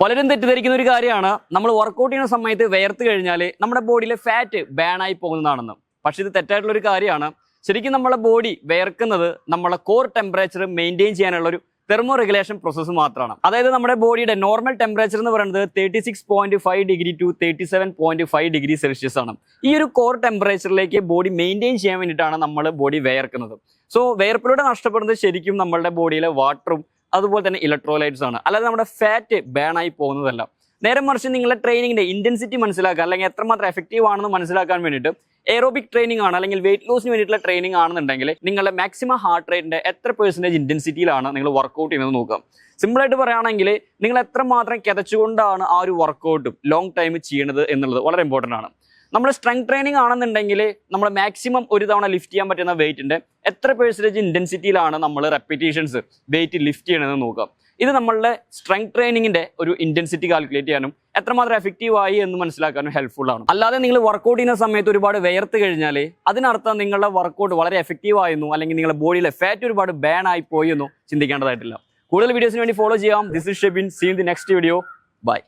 പലരും തെറ്റിദ്ധരിക്കുന്ന ഒരു കാര്യമാണ് നമ്മൾ വർക്കൗട്ട് ചെയ്യുന്ന സമയത്ത് വേർത്ത് കഴിഞ്ഞാൽ നമ്മുടെ ബോഡിയിലെ ഫാറ്റ് ബാൻ ആയി പോകുന്നതാണെന്ന്. പക്ഷെ ഇത് തെറ്റായിട്ടുള്ള ഒരു കാര്യമാണ്. ശരിക്കും നമ്മളെ ബോഡി വേർക്കുന്നത് നമ്മളെ കോർ ടെമ്പറേച്ചർ മെയിൻറ്റെയിൻ ചെയ്യാനുള്ള ഒരു തെർമോ റെഗുലേഷൻ പ്രോസസ്സ് മാത്രമാണ്. അതായത് നമ്മുടെ ബോഡിയുടെ നോർമൽ ടെമ്പറേച്ചർ എന്ന് പറയുന്നത് 36.5 ഡിഗ്രി ടു 37.5 ഡിഗ്രി സെൽഷ്യസ് ആണ്. ഈ ഒരു കോർ ടെമ്പറേച്ചറിലേക്ക് ബോഡി മെയിൻറ്റെയിൻ ചെയ്യാൻ വേണ്ടിയിട്ടാണ് നമ്മൾ ബോഡി വേർക്കുന്നത്. സോ വേർപ്പിലൂടെ നഷ്ടപ്പെടുന്നത് ശരിക്കും നമ്മളുടെ ബോഡിയിലെ വാട്ടറും അതുപോലെ തന്നെ ഇലക്ട്രോലൈറ്റ്സ് ആണ്, അല്ലാതെ നമ്മുടെ ഫാറ്റ് ബേൺ ആയി പോകുന്നതല്ല. നേരെ മറിച്ച് നിങ്ങളുടെ ട്രെയിനിങ്ങിന്റെ ഇന്റൻസിറ്റി മനസ്സിലാക്കാൻ അല്ലെങ്കിൽ എത്രമാത്രം എഫക്റ്റീവ് ആണെന്ന് മനസ്സിലാക്കാൻ വേണ്ടിയിട്ട് എയറോബിക് ട്രെയിനിങ് ആണ് അല്ലെങ്കിൽ വെയിറ്റ് ലോസിന് വേണ്ടിയിട്ടുള്ള ട്രെയിനിങ് ആണെന്നുണ്ടെങ്കിൽ നിങ്ങളുടെ മാക്സിമം ഹാർട്ട് റേറ്റിന്റെ എത്ര പെർസെന്റേജ് ഇന്റൻസിറ്റിയിലാണ് നിങ്ങൾ വർക്കൗട്ട് ചെയ്യുന്നത് നോക്കുക. സിമ്പിൾ ആയിട്ട് പറയുകയാണെങ്കിൽ നിങ്ങൾ എത്രമാത്രം കിതച്ചുകൊണ്ടാണ് ആ ഒരു വർക്കൗട്ട് ലോങ് ടൈം ചെയ്യുന്നത് എന്നുള്ളത് വളരെ ഇമ്പോർട്ടൻ്റ് ആണ്. നമ്മൾ സ്ട്രെങ്ത് ട്രെയിനിങ് ആണെന്നുണ്ടെങ്കിൽ നമ്മൾ മാക്സിമം ഒരു തവണ ലിഫ്റ്റ് ചെയ്യാൻ പറ്റുന്ന വെയിറ്റിന്റെ എത്ര പെർസെന്റേജ് ഇന്റൻസിറ്റിയിലാണ് നമ്മൾ റെപ്പിറ്റേഷൻസ് വെയിറ്റ് ലിഫ്റ്റ് ചെയ്യണമെന്ന് നോക്കാം. ഇത് നമ്മളുടെ സ്ട്രെങ്ത് ട്രെയിനിങ്ങിന്റെ ഒരു ഇന്റൻസിറ്റി കാൽക്കുലേറ്റ് ചെയ്യാനും എത്രമാത്രം എഫക്റ്റീവ് ആയി എന്ന് മനസ്സിലാക്കാനും ഹെൽപ്ഫുൾ ആണ്. അല്ലാതെ നിങ്ങൾ വർക്കൗട്ട് ചെയ്യുന്ന സമയത്ത് ഒരുപാട് വേർത്ത് കഴിഞ്ഞാൽ അതിനർത്ഥം നിങ്ങളുടെ വർക്കൗട്ട് വളരെ എഫക്റ്റീവ് ആയിരുന്നു അല്ലെങ്കിൽ നിങ്ങളുടെ ബോഡിയിലെ ഫാറ്റ് ഒരുപാട് ബാൻ ആയി പോയി എന്നോ ചിന്തിക്കേണ്ടതായിട്ടില്ല. കൂടുതൽ വീഡിയോസിന് വേണ്ടി ഫോളോ ചെയ്യാം. This is Shebin. See in the next video. By.